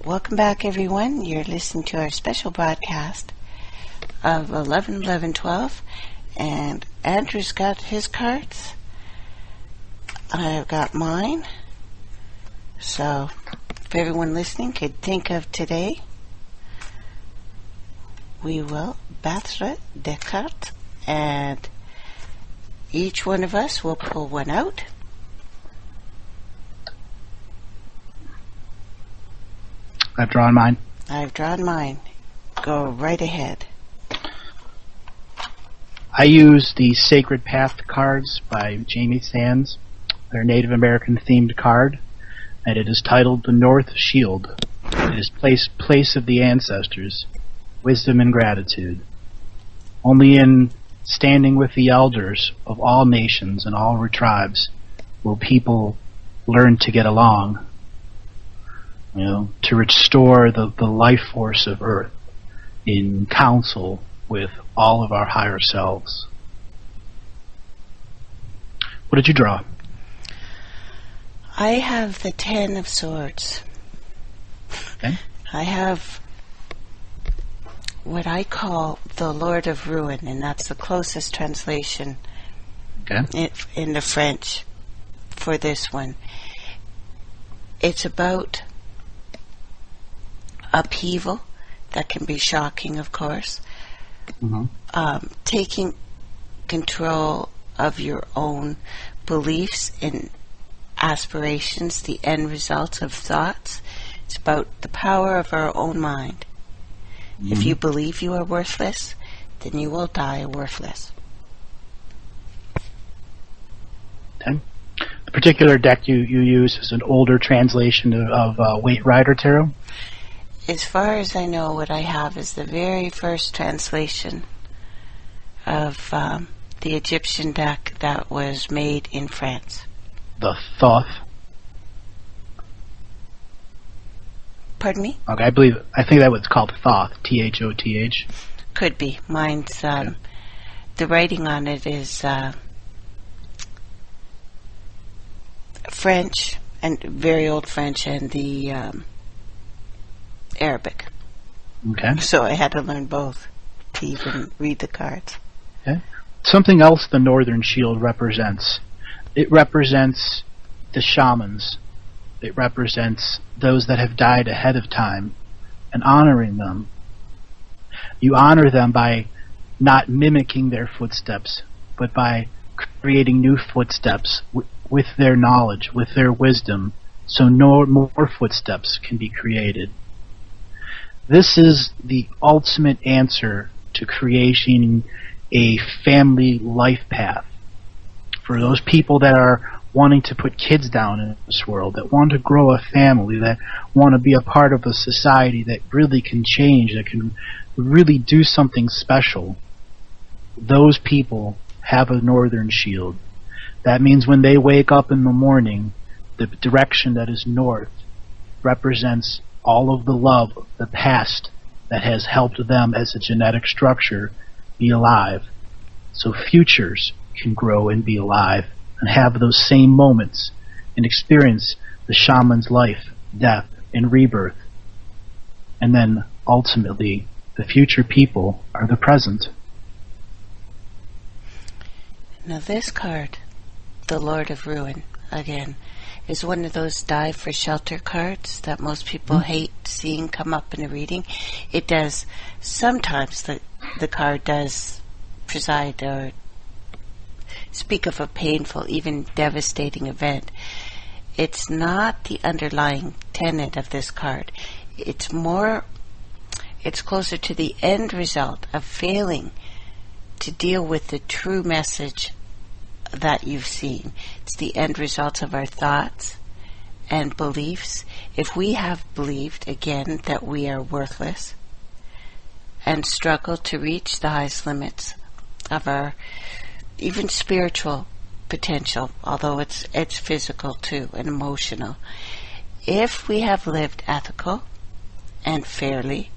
Welcome back, everyone. You're listening to our special broadcast of 11-11-12, and Andrew's got his cards. I've got mine. So, if everyone listening could think of today, we will battre des cartes, and each one of us will pull one out. I've drawn mine. I've drawn mine. Go right ahead. I use the Sacred Path cards by Jamie Sands. They're a Native American themed card, and it is titled The North Shield. It is place of the ancestors, wisdom and gratitude. Only in standing with the elders of all nations and all tribes will people learn to get along. To restore the life force of Earth in council with all of our higher selves. What did you draw? I have the 10 of Swords. Okay. I have what I call the Lord of Ruin, and that's the closest translation in the French for this one. It's about upheaval that can be shocking, of course. Taking control of your own beliefs and aspirations, the end results of thoughts. It's about the power of our own mind. If you believe you are worthless, then you will die worthless. Okay. The particular deck you use is an older translation of Waite Rider Tarot? As far as I know, what I have is the very first translation of the Egyptian deck that was made in France. The Thoth? Pardon me? Okay, I think that was called Thoth, Thoth. Could be. Mine's, the writing on it is French, and very old French, and the Arabic. Okay. So I had to learn both to even read the cards. Okay. Something else the Northern Shield represents. It represents the shamans. It represents those that have died ahead of time and honoring them. You honor them by not mimicking their footsteps, but by creating new footsteps with their knowledge, with their wisdom, so no more footsteps can be created. This is the ultimate answer to creating a family life path for those people that are wanting to put kids down in this world, that want to grow a family, that want to be a part of a society that really can change, that can really do something special. Those people have a Northern Shield. That means when they wake up in the morning, the direction that is north represents all of the love of the past that has helped them as a genetic structure be alive, so futures can grow and be alive and have those same moments and experience the shaman's life, death, and rebirth. And then ultimately the future people are the present. Now this card, the Lord of Ruin, again, is one of those dive for shelter cards that most people hate seeing come up in a reading. It does, sometimes the card does preside or speak of a painful, even devastating event. It's not the underlying tenet of this card. It's closer to the end result of failing to deal with the true message that you've seen. It's the end result of our thoughts and beliefs. If we have believed, again, that we are worthless and struggle to reach the highest limits of our even spiritual potential, although it's physical too and emotional, if we have lived ethical and fairly,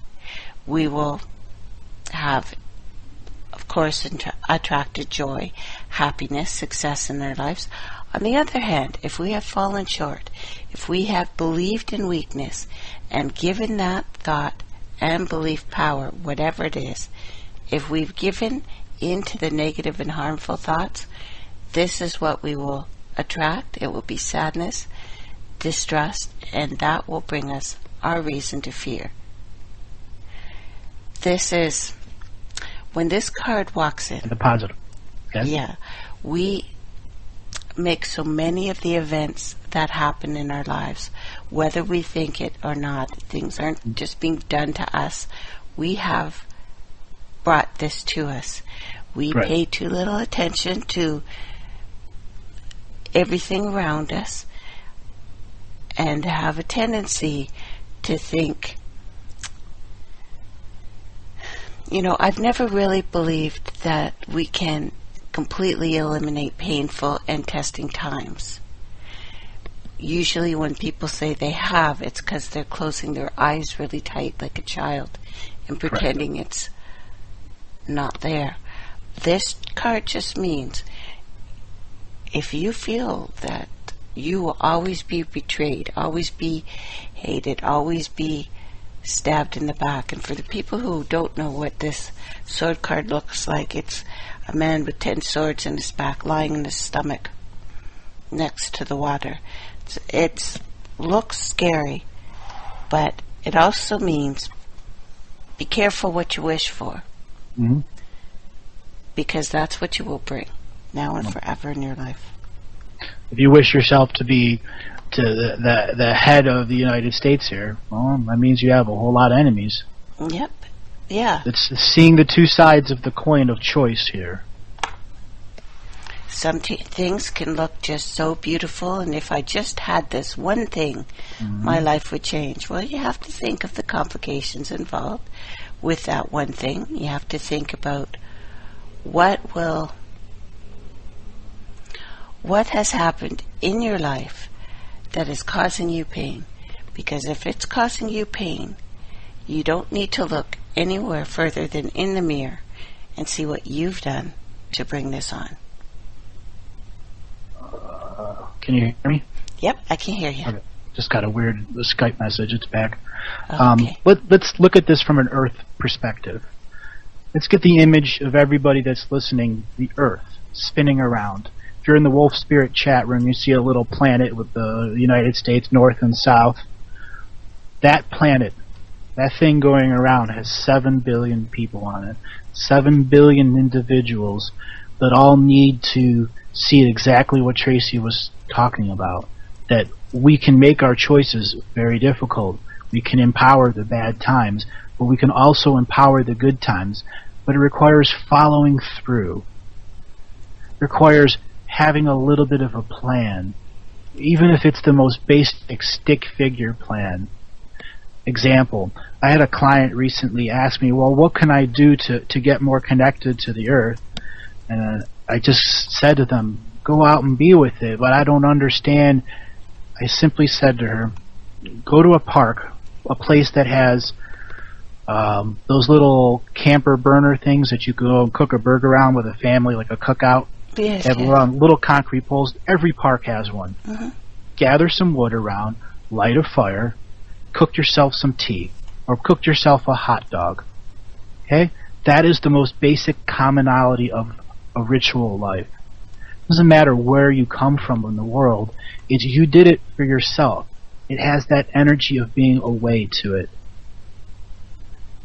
we will have, of course, attracted joy, happiness, success in our lives. On the other hand, if we have fallen short, if we have believed in weakness and given that thought and belief power, whatever it is, if we've given into the negative and harmful thoughts, this is what we will attract. It will be sadness, distrust, and that will bring us our reason to fear. This is when this card walks in. The positive. Yes. Yeah. We make so many of the events that happen in our lives, whether we think it or not. Things aren't just being done to us. We have brought this to us. We pay too little attention to everything around us and have a tendency to think, I've never really believed that we can completely eliminate painful and testing times. Usually when people say they have, it's because they're closing their eyes really tight like a child and pretending it's not there. This card just means if you feel that you will always be betrayed, always be hated, always be stabbed in the back. And for the people who don't know what this sword card looks like, it's a man with 10 swords in his back, lying in his stomach next to the water. It looks scary, but it also means be careful what you wish for. Mm-hmm. Because that's what you will bring now and forever in your life. If you wish yourself to be to the head of the United States here, well, that means you have a whole lot of enemies. Yep. Yeah. It's seeing the two sides of the coin of choice here. Some things can look just so beautiful, and if I just had this one thing, my life would change. Well, you have to think of the complications involved with that one thing. You have to think about what has happened in your life that is causing you pain. Because if it's causing you pain, you don't need to look anywhere further than in the mirror and see what you've done to bring this on. Can you hear me? Yep, I can hear you. Okay. Just got a weird Skype message. It's back. Okay. Let's look at this from an Earth perspective. Let's get the image of everybody that's listening, the Earth, spinning around. If you're in the Wolf Spirit chat room, you see a little planet with the United States north and south. That planet, that thing going around, has 7 billion people on it. 7 billion individuals that all need to see exactly what Tracey was talking about. That we can make our choices very difficult. We can empower the bad times, but we can also empower the good times. But it requires following through. It requires having a little bit of a plan, even if it's the most basic stick figure plan. Example, I had a client recently ask me, well, what can I do to get more connected to the Earth? And I just said to them, go out and be with it, but I don't understand. I simply said to her, go to a park, a place that has those little camper burner things that you go and cook a burger on with a family, like a cookout. Yes, They have little concrete poles. Every park has one. Gather some wood around, light a fire, cook yourself some tea, or cook yourself a hot dog. Okay? That is the most basic commonality of a ritual life. It doesn't matter where you come from in the world. It's you did it for yourself. It has that energy of being a way to it.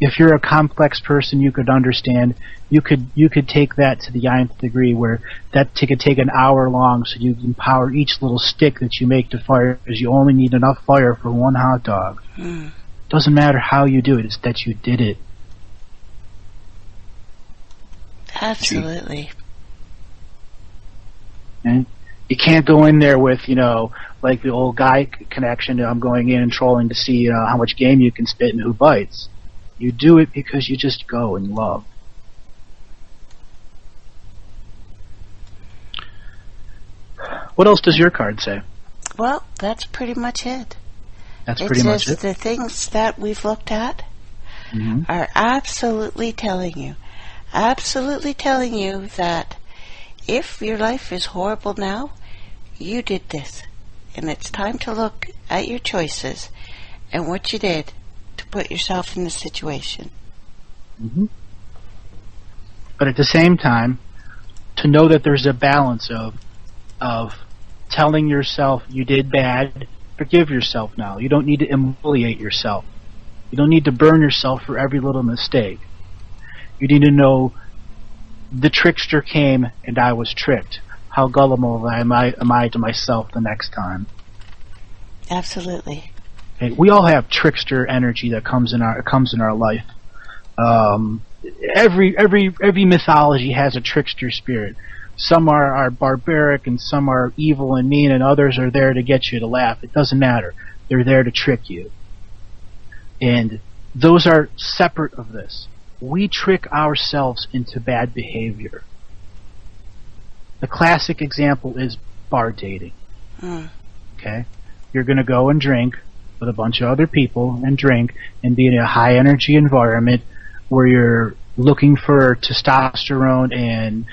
If you're a complex person, you could understand. You could take that to the nth degree, where that could take an hour long, so you can power each little stick that you make to fire, because you only need enough fire for one hot dog. Doesn't matter how you do it; it's that you did it. Absolutely. And you can't go in there with, like the old guy connection. I'm going in and trolling to see how much game you can spit and who bites. You do it because you just go and love. What else does your card say? Well, that's pretty much it. That's pretty much it. It's just the things that we've looked at are absolutely telling you that if your life is horrible now, you did this. And it's time to look at your choices and what you did to put yourself in the situation. Mm-hmm. But at the same time, to know that there's a balance of telling yourself you did bad, forgive yourself now. You don't need to humiliate yourself. You don't need to burn yourself for every little mistake. You need to know the trickster came and I was tricked. How gullible am I to myself the next time? Absolutely. Okay, we all have trickster energy that comes in our life. Every mythology has a trickster spirit. Some are barbaric and some are evil and mean, and others are there to get you to laugh. It doesn't matter. They're there to trick you. And those are separate of this. We trick ourselves into bad behavior. The classic example is bar dating. Okay? You're going to go and drink with a bunch of other people and drink and be in a high energy environment where you're looking for testosterone and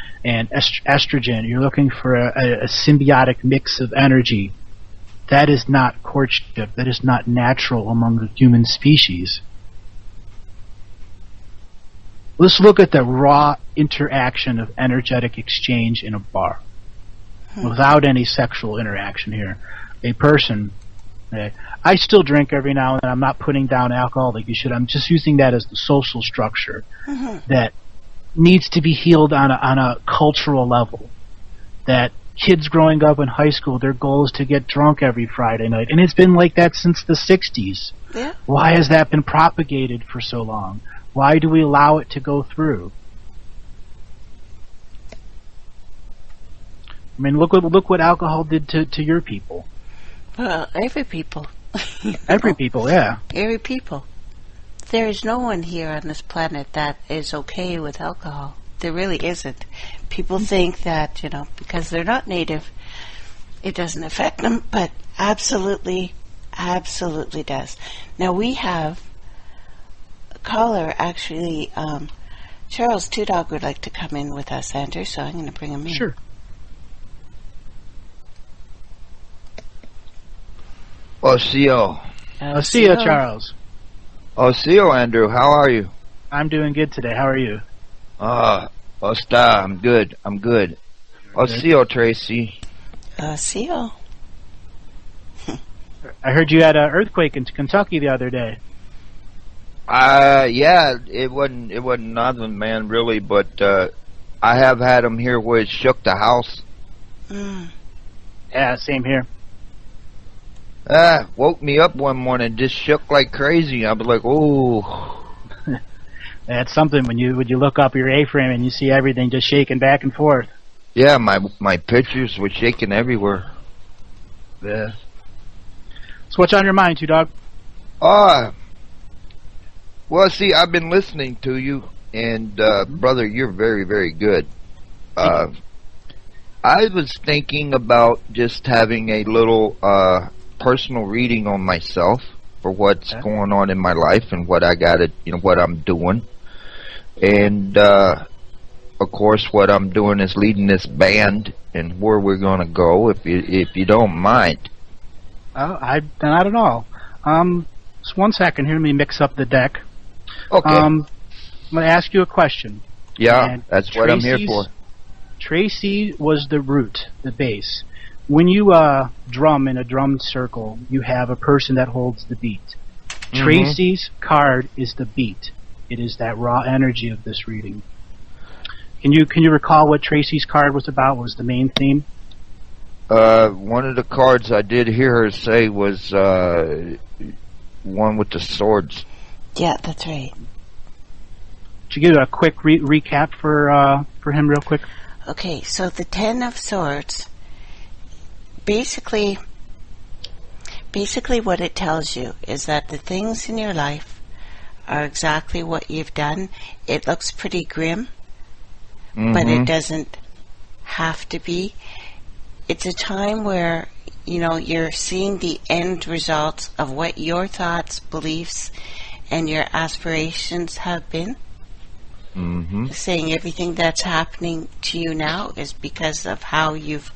estrogen. You're looking for a symbiotic mix of energy. That is not courtship. That is not natural among the human species. Let's look at the raw interaction of energetic exchange in a bar. Without any sexual interaction here. A person, I still drink every now and then. I'm not putting down alcohol like you should. I'm just using that as the social structure that needs to be healed on a cultural level. That kids growing up in high school, their goal is to get drunk every Friday night. And it's been like that since the 60s. Yeah. Why has that been propagated for so long? Why do we allow it to go through? I mean, look what alcohol did to your people. Well, every people. Every people, yeah. Every people. There is no one here on this planet that is okay with alcohol. There really isn't. People think that, because they're not native, it doesn't affect them, but absolutely, absolutely does. Now, we have a caller, actually, Charles Two Dog would like to come in with us, Andrew, so I'm going to bring him in. Sure. Osio. Osio, Charles. Osio, Andrew. How are you? I'm doing good today. How are you? Osta. I'm good. Osio, Tracey. Osio. I heard you had an earthquake in Kentucky the other day. Yeah. It wasn't nothing, man, really. But I have had them here where it shook the house. Yeah, same here. Woke me up one morning, just shook like crazy. I was like, "Oh." That's something when you look up your A-frame and you see everything just shaking back and forth. Yeah, my pictures were shaking everywhere. Yeah. So what's on your mind, Two Dog? Well, see, I've been listening to you, and brother, you're very, very good. I was thinking about just having a little personal reading on myself for what's going on in my life and what I got to, what I'm doing. And, of course, what I'm doing is leading this band and where we're going to go, if you don't mind. Not at all. Just 1 second here. Let me mix up the deck. Okay. I'm going to ask you a question. Yeah, And that's what I'm here for. Tracey was the root, the base. When you drum in a drum circle, you have a person that holds the beat. Tracey's card is the beat. It is that raw energy of this reading. Can you recall what Tracey's card was about? What was the main theme? One of the cards I did hear her say was one with the swords. Yeah, that's right. Could you give a quick recap for him real quick? Okay, so the Ten of Swords, basically what it tells you is that the things in your life are exactly what you've done. It looks pretty grim, but it doesn't have to be. It's a time where, you're seeing the end results of what your thoughts, beliefs, and your aspirations have been. Saying everything that's happening to you now is because of how you've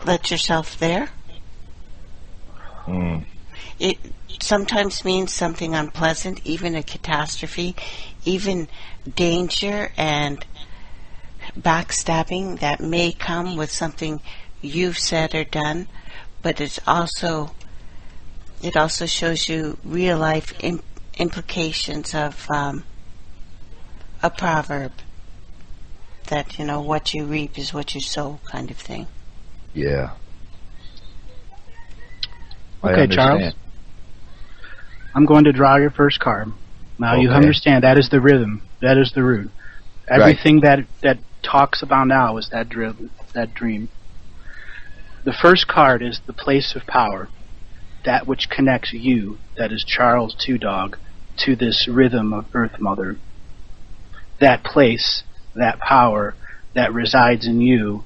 let yourself there. It sometimes means something unpleasant, even a catastrophe, even danger and backstabbing that may come with something you've said or done, but it also shows you real life implications of a proverb that, what you reap is what you sow, kind of thing. Yeah. Okay, Charles. I'm going to draw your first card. Now you understand that is the rhythm, that is the root. Everything that talks about now is that dream. The first card is the place of power, that which connects you, that is Charles Two Dog, to this rhythm of Earth Mother. That place, that power that resides in you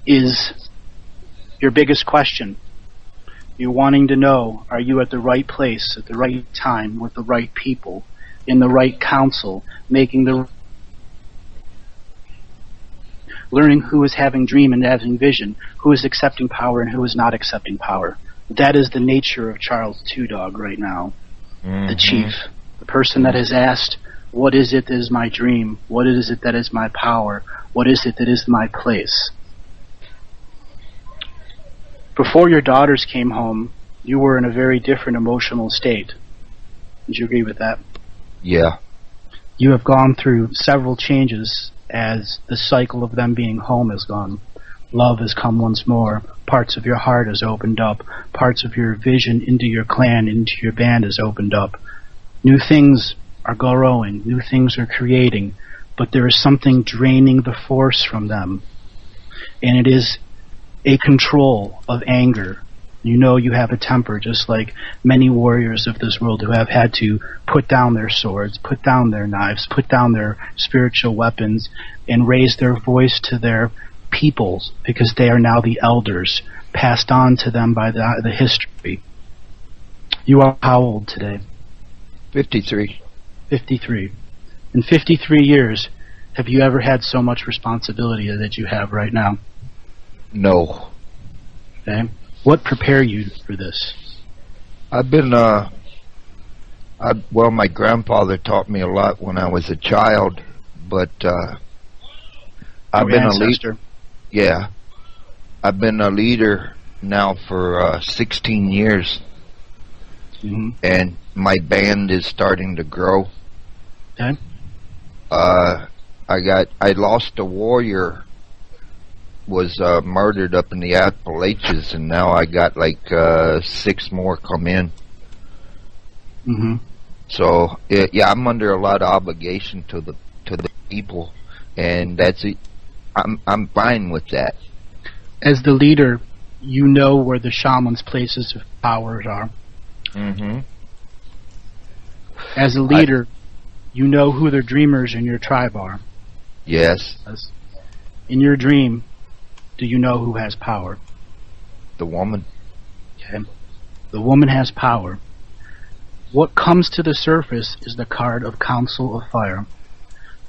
is your biggest question. You're wanting to know, are you at the right place, at the right time, with the right people, in the right counsel, learning who is having dream and having vision, who is accepting power and who is not accepting power. That is the nature of Charles Two Dog right now. The chief, the person that has asked, what is it that is my dream? What is it that is my power? What is it that is my place? Before your daughters came home, you were in a very different emotional state. Would you agree with that? Yeah. You have gone through several changes as the cycle of them being home has gone. Love has come once more. Parts of your heart has opened up. Parts of your vision into your clan, into your band has opened up. New things are growing. New things are creating. But there is something draining the force from them. And it is a control of anger. You know you have a temper, just like many warriors of this world who have had to put down their swords, put down their knives, put down their spiritual weapons, and raise their voice to their peoples, because they are now the elders, passed on to them by the history. You are how old today? 53. 53. In 53 years, have you ever had so much responsibility that you have right now? No. Okay. What prepared you for this? I've been, my grandfather taught me a lot when I was a child, but I've been a leader. Yeah. I've been a leader now for 16 years. And my band is starting to grow. Okay. I lost a warrior, was murdered up in the Appalachians, and now I got like 6 more come in. So I'm under a lot of obligation to the people, and that's it. I'm fine with that. As the leader, you know where the shaman's places of power are. As a leader, you know who the dreamers in your tribe are. Yes. In your dream, do you know who has power? The woman. Okay. The woman has power. What comes to the surface is the card of Council of Fire.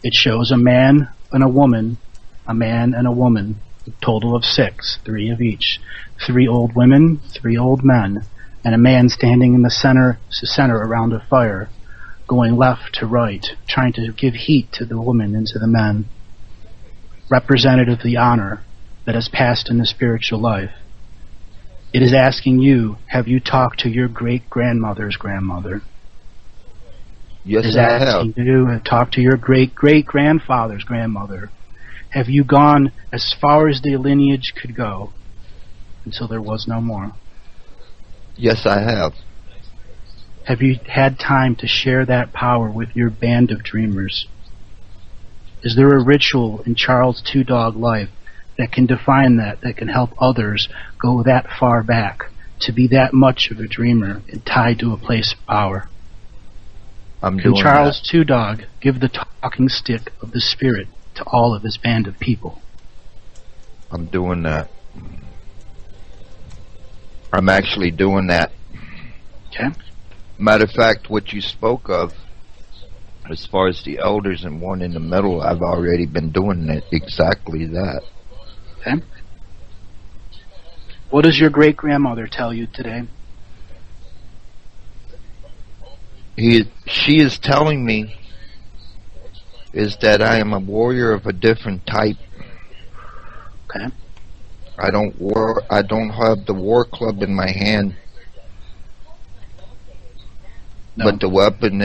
It shows a man and a woman, a total of 6, 3 of each. 3 old women, 3 old men, and a man standing in the center around a fire, going left to right, trying to give heat to the woman and to the men. Representative of the honor that has passed in the spiritual life. It is asking you, have you talked to your great-grandmother's grandmother? Yes, it is I have. Asking you to talk to your great-great-grandfather's grandmother. Have you gone as far as the lineage could go until there was no more? Yes, I have. Have you had time to share that power with your band of dreamers? Is there a ritual in Charles Two Dog life that can define that can help others go that far back, to be that much of a dreamer and tied to a place of power? Can Charles Two Dog give the talking stick of the spirit to all of his band of people? I'm doing that. I'm actually doing that. Okay. Matter of fact, what you spoke of, as far as the elders and one in the middle, I've already been doing it, exactly that. Okay. What does your great-grandmother tell you today? She is telling me is that I am a warrior of a different type. Okay. I don't have the war club in my hand. No. But the weapon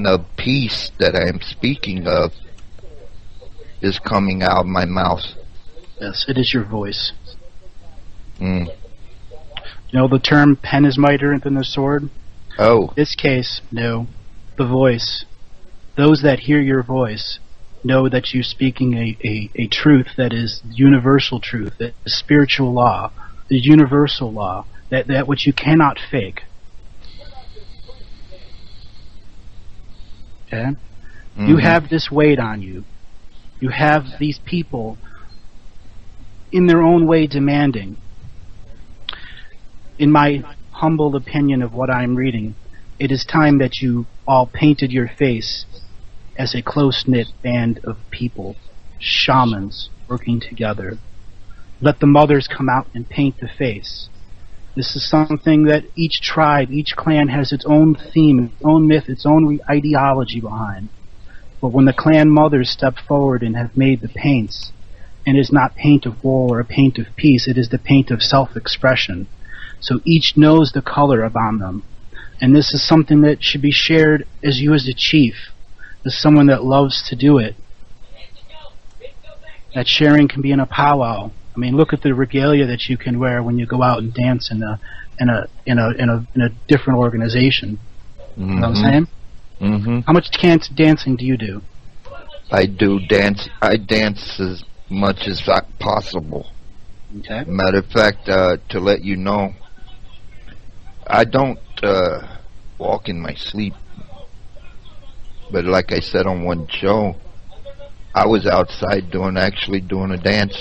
of peace that I am speaking of is coming out of my mouth. Yes, it is your voice. Mm. You know the term pen is mightier than the sword? Oh. In this case, no. The voice. Those that hear your voice know that you're speaking a truth that is universal truth, that is spiritual law, the universal law, that which you cannot fake. Okay? Mm-hmm. You have this weight on you. You have these people in their own way demanding. In my humble opinion of what I'm reading, it is time that you all painted your face as a close-knit band of people, shamans working together. Let the mothers come out and paint the face. This is something that each tribe, each clan has its own theme, its own myth, its own ideology behind. But when the clan mothers step forward and have made the paints, and it is not paint of war or a paint of peace, it is the paint of self-expression. So each knows the color upon them. And this is something that should be shared as you as a chief, as someone that loves to do it. That sharing can be in a powwow. I mean, look at the regalia that you can wear when you go out and dance in a different organization. Mm-hmm. You know what I'm saying? Mm-hmm. How much dancing do you do? I do dance. I dance as much as possible. Okay. Matter of fact, to let you know, I don't walk in my sleep. But like I said on one show, I was outside actually doing a dance.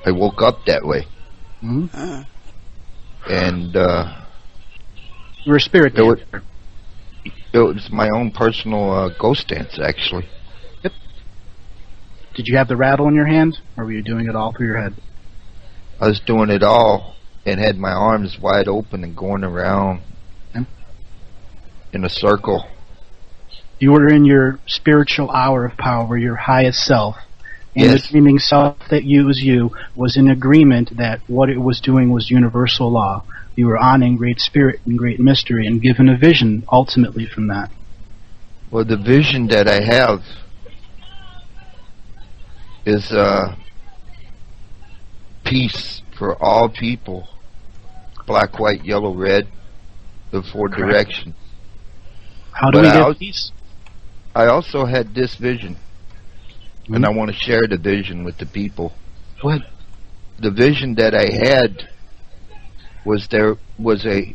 I woke up that way. Mm-hmm. And you were a spirit dancer. It was my own personal ghost dance, actually. Yep. Did you have the rattle in your hand, or were you doing it all through your head? I was doing it all and had my arms wide open and going around in a circle. You were in your spiritual hour of power, your highest self. And yes. The dreaming self that was in agreement that what it was doing was universal law. You were honoring great spirit and great mystery and given a vision ultimately from that. Well, the vision that I have is peace for all people. Black, white, yellow, red, the four Correct. directions. How do we get peace? I also had this vision, and I want to share the vision with the people. Go ahead. The vision that I had was there was a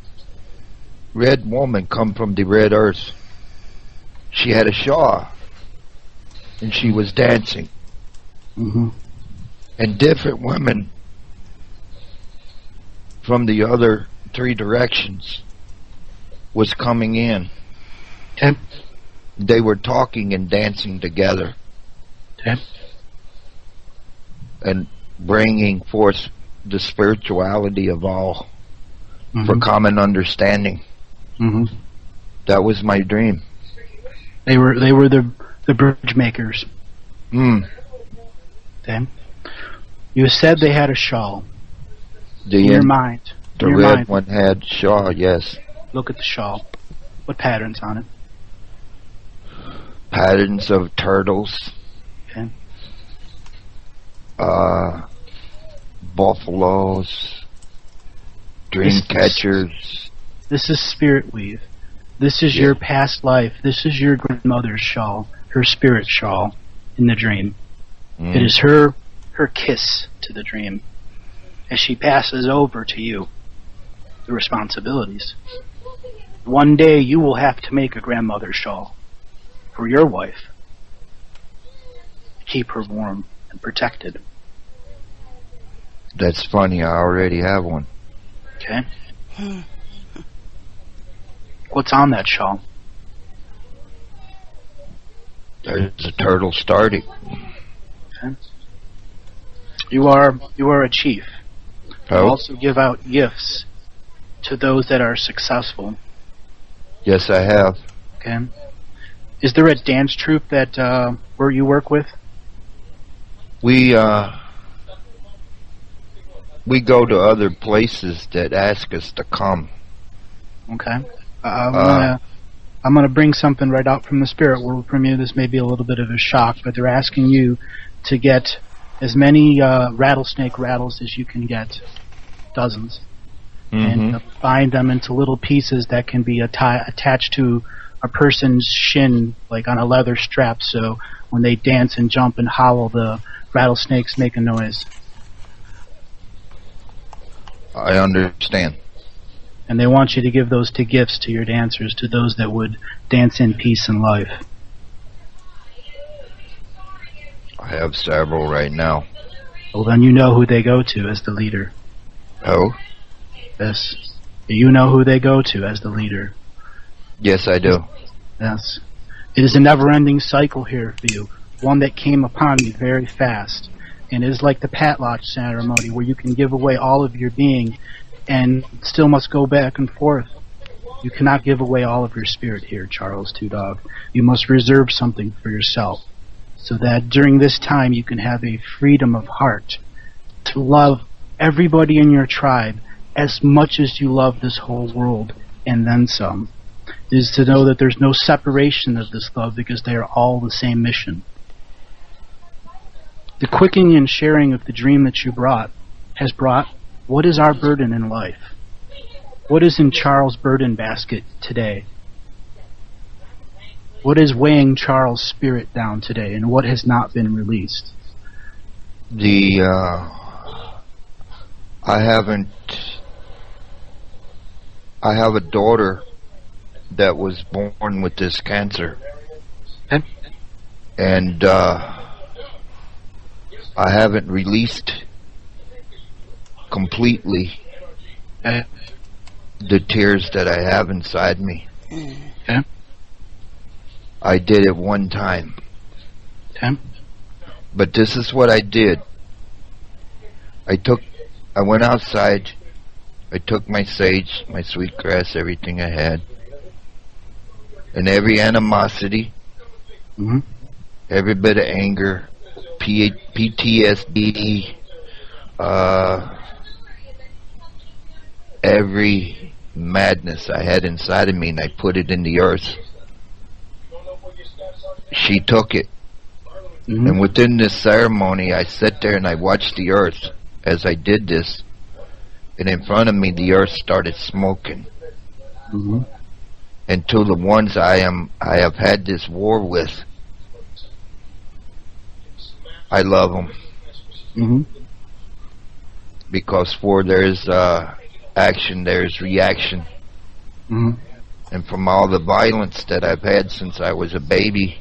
red woman come from the red earth. She had a shawl, and she was dancing. Mm-hmm. And different women from the other three directions was coming in. Okay. They were talking and dancing together. Okay. And bringing forth the spirituality of all for common understanding. Mm-hmm. That was my dream. They were the bridge makers. Okay. You said they had a shawl. In your mind. The red one had shawl, yes. Look at the shawl. What patterns on it? Patterns of turtles. Okay. Buffaloes. Dream catchers. This is spirit weave. This is your past life. This is your grandmother's shawl. Her spirit shawl in the dream. It is her kiss to the dream as she passes over to you the responsibilities. One day you will have to make a grandmother's shawl for your wife to keep her warm and protected. That's funny, I already have one. Okay. What's on that shawl? There's a turtle starting. Okay. You are a chief. You Oh? also give out gifts to those that are successful. Yes, I have. Okay. Is there a dance troupe that where you work with? We go to other places that ask us to come. Okay. I'm gonna bring something right out from the spirit world from you. This may be a little bit of a shock, but they're asking you to get as many rattlesnake rattles as you can get, dozens, and bind them into little pieces that can be attached to a person's shin, like on a leather strap, so when they dance and jump and howl, the rattlesnakes make a noise. I understand. And they want you to give those to gifts to your dancers, to those that would dance in peace and life. I have several right now. Well, then you know who they go to as the leader. Oh? Yes. You know who they go to as the leader. Yes, I do. Yes. It is a never-ending cycle here for you, one that came upon you very fast. And it is like the Patlock ceremony, where you can give away all of your being and still must go back and forth. You cannot give away all of your spirit here, Charles Two Dog. You must reserve something for yourself, so that during this time you can have a freedom of heart to love everybody in your tribe as much as you love this whole world, and then some. It is to know that there's no separation of this love, because they are all the same mission. The quickening and sharing of the dream that you has brought, what is our burden in life? What is in Charles' burden basket today? What is weighing Charles' spirit down today, and what has not been released? I have a daughter that was born with this cancer. Okay. And I haven't released completely the tears that I have inside me. Okay. I did it one time. Okay. But this is what I did. I went outside, I took my sage, my sweetgrass, everything I had, and every animosity, every bit of anger, PTSD, every madness I had inside of me, and I put it in the earth. She took it. And within this ceremony, I sat there and I watched the earth as I did this. And in front of me, the earth started smoking. And to the ones I have had this war with, I love them. Because for there's action, there's reaction. And from all the violence that I've had since I was a baby,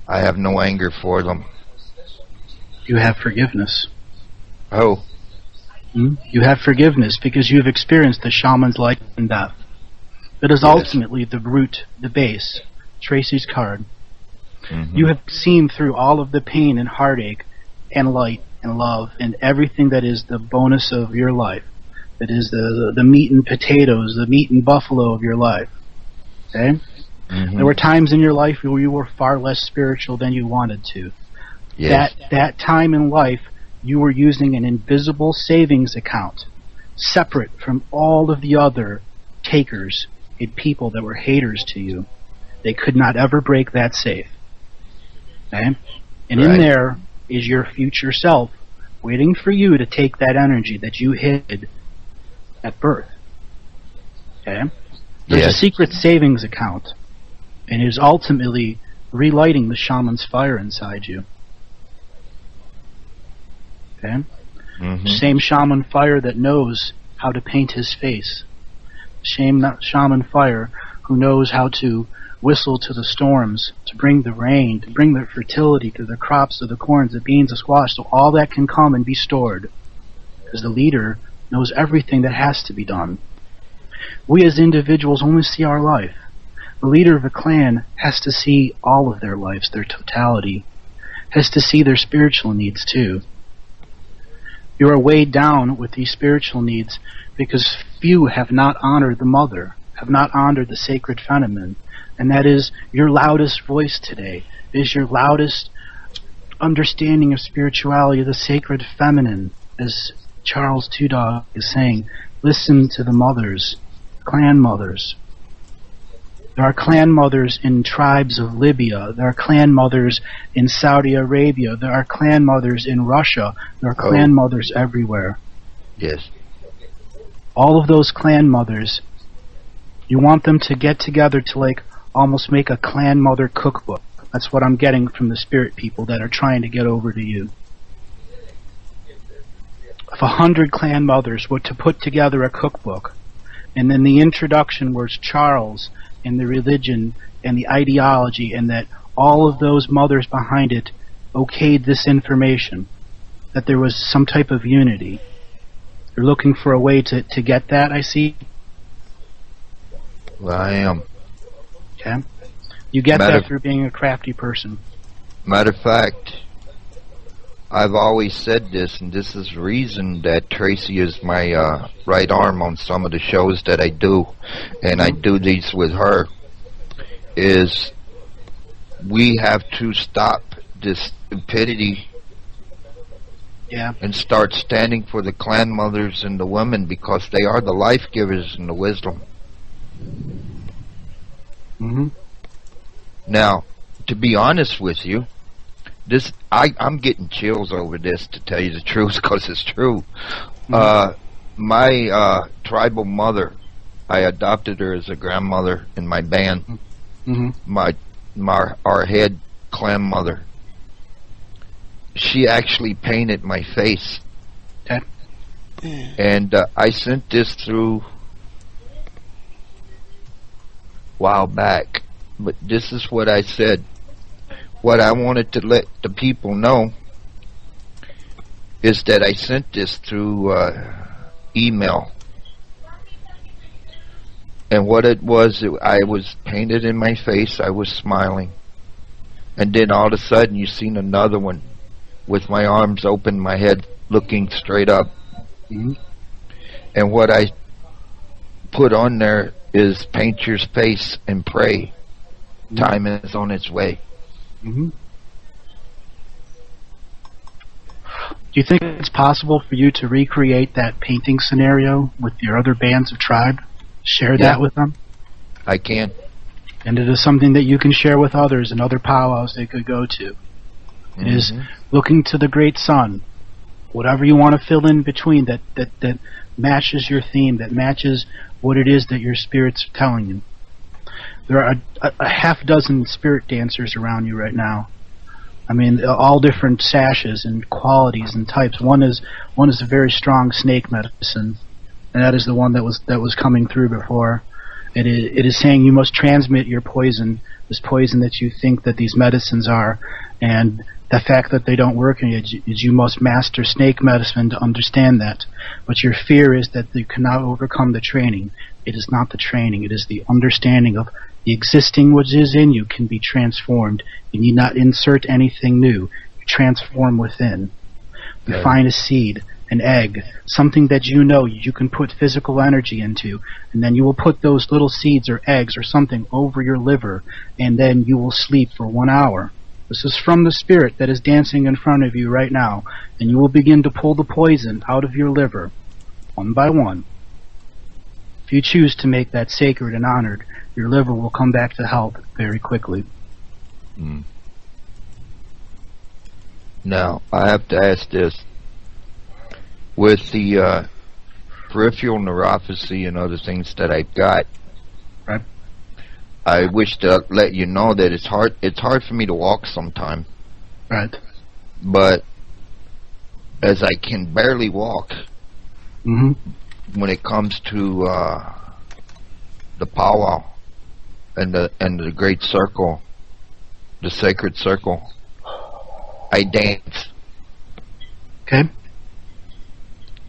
I have no anger for them. You have forgiveness. Oh. You have forgiveness because you've experienced the shaman's life and death. It is ultimately the root, the base, Tracey's card. You have seen through all of the pain and heartache and light and love and everything that is the bonus of your life. That is the meat and potatoes, the meat and buffalo of your life. Okay? There were times in your life where you were far less spiritual than you wanted to. Yes. That time in life, you were using an invisible savings account, separate from all of the other takers and people that were haters to you. They could not ever break that safe. Okay? And in there is your future self, waiting for you to take that energy that you hid at birth. Okay? There's a secret savings account, and it is ultimately relighting the shaman's fire inside you. Okay? Same shaman fire that knows how to paint his face. Same shaman fire who knows how to whistle to the storms, to bring the rain, to bring the fertility to the crops, to the corns, the beans, the squash, so all that can come and be stored. Because the leader knows everything that has to be done. We as individuals only see our life. The leader of a clan has to see all of their lives, their totality. Has to see their spiritual needs too. You are weighed down with these spiritual needs because few have not honored the mother, have not honored the sacred feminine. And that is your loudest voice today. It is your loudest understanding of spirituality, the sacred feminine, as Charles Two Dog is saying. Listen to the mothers, clan mothers. There are clan mothers in tribes of Libya. There are clan mothers in Saudi Arabia. There are clan mothers in Russia. There are clan mothers everywhere. Yes. All of those clan mothers, you want them to get together to like almost make a clan mother cookbook. That's what I'm getting from the spirit people that are trying to get over to you. If 100 clan mothers were to put together a cookbook, and then the introduction was Charles and the religion and the ideology, and that all of those mothers behind it okayed this information, that there was some type of unity. You're looking for a way to get that, I see? Well, I am. Okay. You get that through being a crafty person. Matter of fact, I've always said this, and this is the reason that Tracey is my right arm on some of the shows that I do, and I do these with her, is we have to stop this stupidity and start standing for the clan mothers and the women, because they are the life givers and the wisdom. Now, to be honest with you, I'm getting chills over this, to tell you the truth, because it's true. My tribal mother, I adopted her as a grandmother in my band. Our head clan mother, she actually painted my face. And I sent this through a while back, but this is what I said. What I wanted to let the people know is that I sent this through email. And what it was, I was painted in my face, I was smiling. And then all of a sudden you seen another one with my arms open, my head looking straight up. And what I put on there is paint your face and pray. Time is on its way. Do you think it's possible for you to recreate that painting scenario with your other bands of tribe? Share that with them? I can. And it is something that you can share with others and other powwows they could go to. It is looking to the great sun. Whatever you want to fill in between that matches your theme, that matches what it is that your spirit's telling you. There are a half dozen spirit dancers around you right now. I mean, all different sashes and qualities and types. One is a very strong snake medicine, and that is the one that was coming through before. It is saying you must transmit your poison, this poison that you think that these medicines are, and the fact that they don't work in you is you must master snake medicine to understand that. But your fear is that you cannot overcome the training. It is not the training, it is the understanding of the existing which is in you can be transformed. You need not insert anything new. You transform within. You find a seed, an egg, something that you know you can put physical energy into, and then you will put those little seeds or eggs or something over your liver, and then you will sleep for 1 hour. This is from the spirit that is dancing in front of you right now, and you will begin to pull the poison out of your liver, one by one. If you choose to make that sacred and honored, your liver will come back to health very quickly. Now, I have to ask this. With the peripheral neuropathy and other things that I've got, I wish to let you know that it's hard for me to walk sometime. But as I can barely walk, when it comes to the powwow and the great circle, the sacred circle, I dance.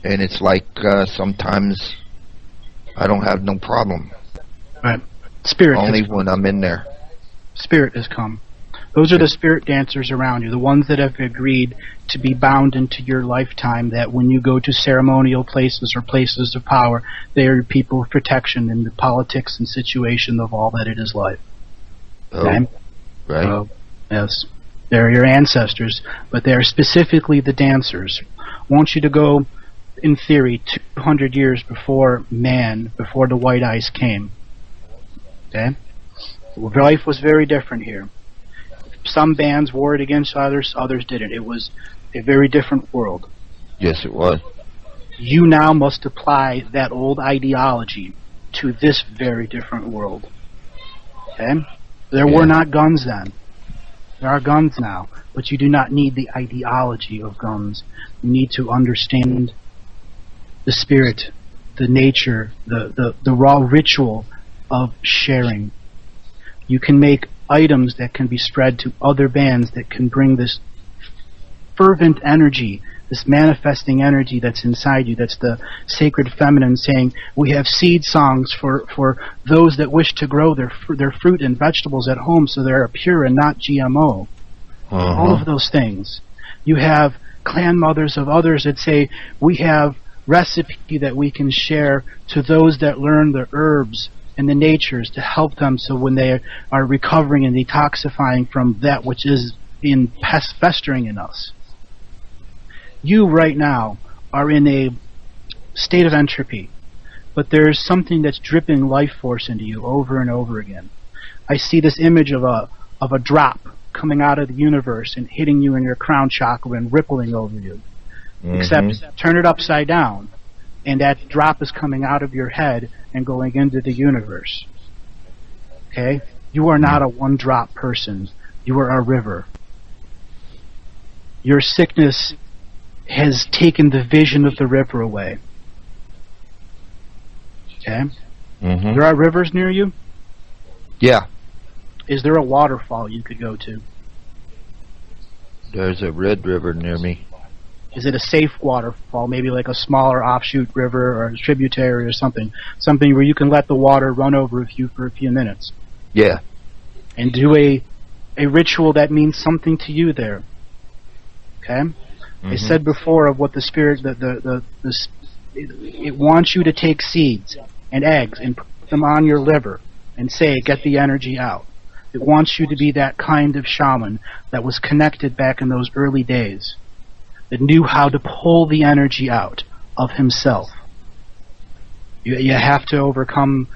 And it's like sometimes I don't have no problem. Spirit only when I'm in there. Spirit has come. Those are the spirit dancers around you, the ones that have agreed to be bound into your lifetime, that when you go to ceremonial places or places of power, they are people of protection in the politics and situation of all that it is life. Oh, Okay? right. So, yes, they're your ancestors, but they are specifically the dancers. I want you to go, in theory, 200 years before man, before the white ice came. Okay? Life was very different here. Some bands warred against others, others didn't. It was a very different world. Yes, it was. You now must apply that old ideology to this very different world. Okay? There were not guns then. There are guns now, but you do not need the ideology of guns. You need to understand the spirit, the nature, the raw ritual of sharing. You can make items that can be spread to other bands that can bring this fervent energy, this manifesting energy that's inside you, that's the sacred feminine saying, we have seed songs for those that wish to grow their fruit and vegetables at home so they're pure and not GMO. All of those things. You have clan mothers of others that say, we have recipe that we can share to those that learn the herbs and the natures to help them so when they are recovering and detoxifying from that which is festering in us. You right now are in a state of entropy, but there's something that's dripping life force into you over and over again. I see this image of a drop coming out of the universe and hitting you in your crown chakra and rippling over you. Except turn it upside down, and that drop is coming out of your head and going into the universe. Okay? You are not a one-drop person. You are a river. Your sickness has taken the vision of the river away. Okay? There are rivers near you? Yeah. Is there a waterfall you could go to? There's a red river near me. Is it a safe waterfall, maybe like a smaller offshoot river or a tributary or something? Something where you can let the water run over you for a few minutes. Yeah. And do a ritual that means something to you there. Okay? I said before of what the spirit, it wants you to take seeds and eggs and put them on your liver and say, get the energy out. It wants you to be that kind of shaman that was connected back in those early days, that knew how to pull the energy out of himself. You have to overcome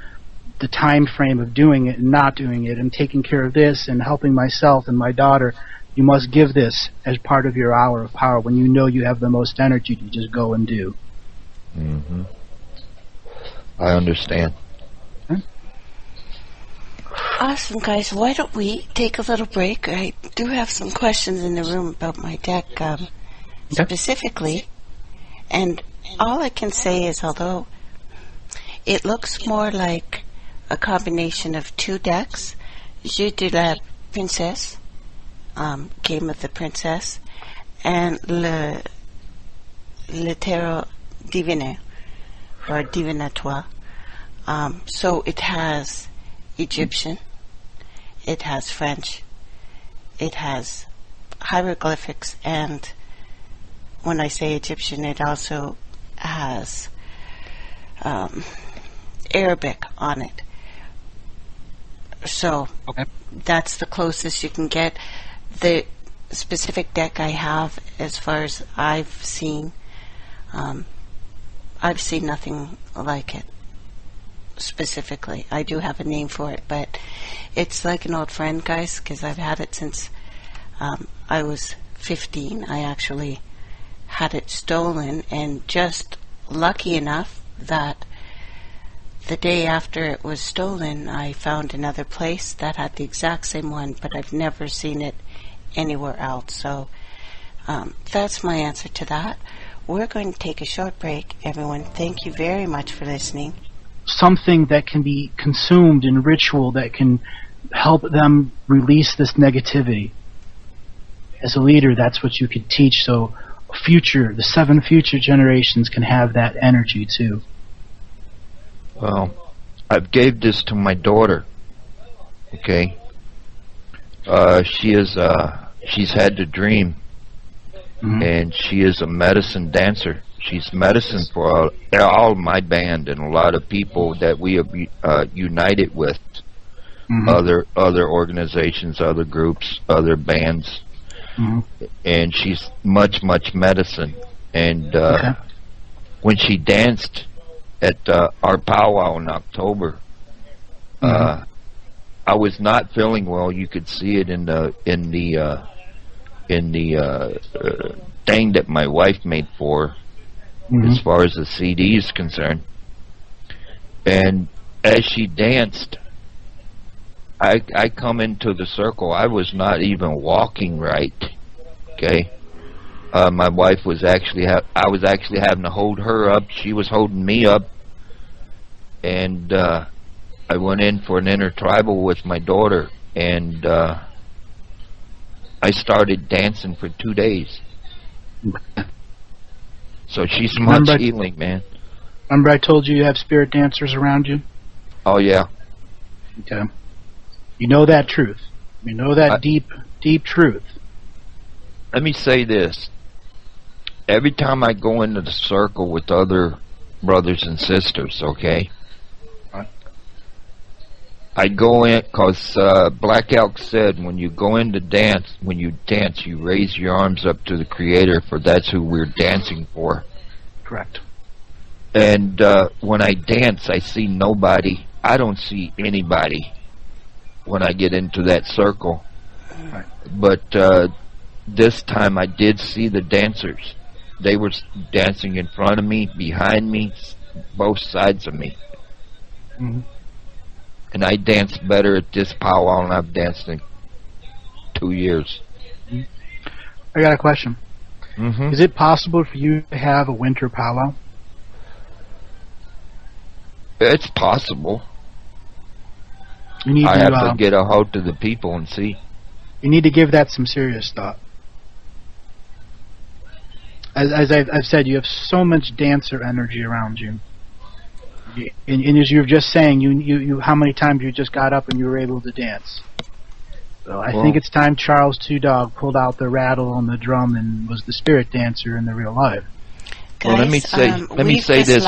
the time frame of doing it and not doing it and taking care of this and helping myself and my daughter. You must give this as part of your hour of power when you know you have the most energy to just go and do. I understand. Awesome, guys. Why don't we take a little break? I do have some questions in the room about my deck specifically. And all I can say is, although it looks more like a combination of two decks, Jeu de la Princesse, Game of the Princess, and Le Tarot Divine, or Divinatoire. So it has Egyptian, it has French, it has hieroglyphics, and when I say Egyptian, it also has Arabic on it. So that's the closest you can get. The specific deck I have, as far as I've seen nothing like it. Specifically, I do have a name for it, but it's like an old friend, guys, because I've had it since I was 15. I actually had it stolen, and just lucky enough that the day after it was stolen, I found another place that had the exact same one, but I've never seen it anywhere else. So that's my answer to that. We're going to take a short break, everyone. Thank you very much for listening. Something that can be consumed in ritual that can help them release this negativity. As a leader, that's what you could teach, so the 7 future generations can have that energy too. Well, I've gave this to my daughter, okay? She's had the dream, and she is a medicine dancer. She's medicine for all my band and a lot of people that we have united with, other organizations, other groups, other bands, and she's much medicine. And when she danced at our powwow in October, I was not feeling well. You could see it in the thing that my wife made for her, as far as the CD is concerned. And as she danced, I come into the circle. I was not even walking right. Okay, my wife was actually I was actually having to hold her up. She was holding me up, and I went in for an intertribal with my daughter, and I started dancing for 2 days. So she's much healing, man. Remember I told you have spirit dancers around you? Oh, yeah. Okay. You know that truth. You know that deep truth. Let me say this. Every time I go into the circle with other brothers and sisters, okay, I go in because Black Elk said when you go in to dance, when you dance, you raise your arms up to the Creator, for that's who we're dancing for. Correct. And when I dance, I see nobody. I don't see anybody when I get into that circle. Right. But this time I did see the dancers. They were dancing in front of me, behind me, both sides of me. And I dance better at this powwow than I've danced in 2 years. I got a question. Is it possible for you to have a winter powwow? It's possible. You need I have to get a hold of the people and see. You need to give that some serious thought. As I've said, you have so much dancer energy around you. And as you were just saying, you how many times you just got up and you were able to dance. So I think it's time Charles Two Dog pulled out the rattle and the drum and was the spirit dancer in the real life. Guys, well, let me say this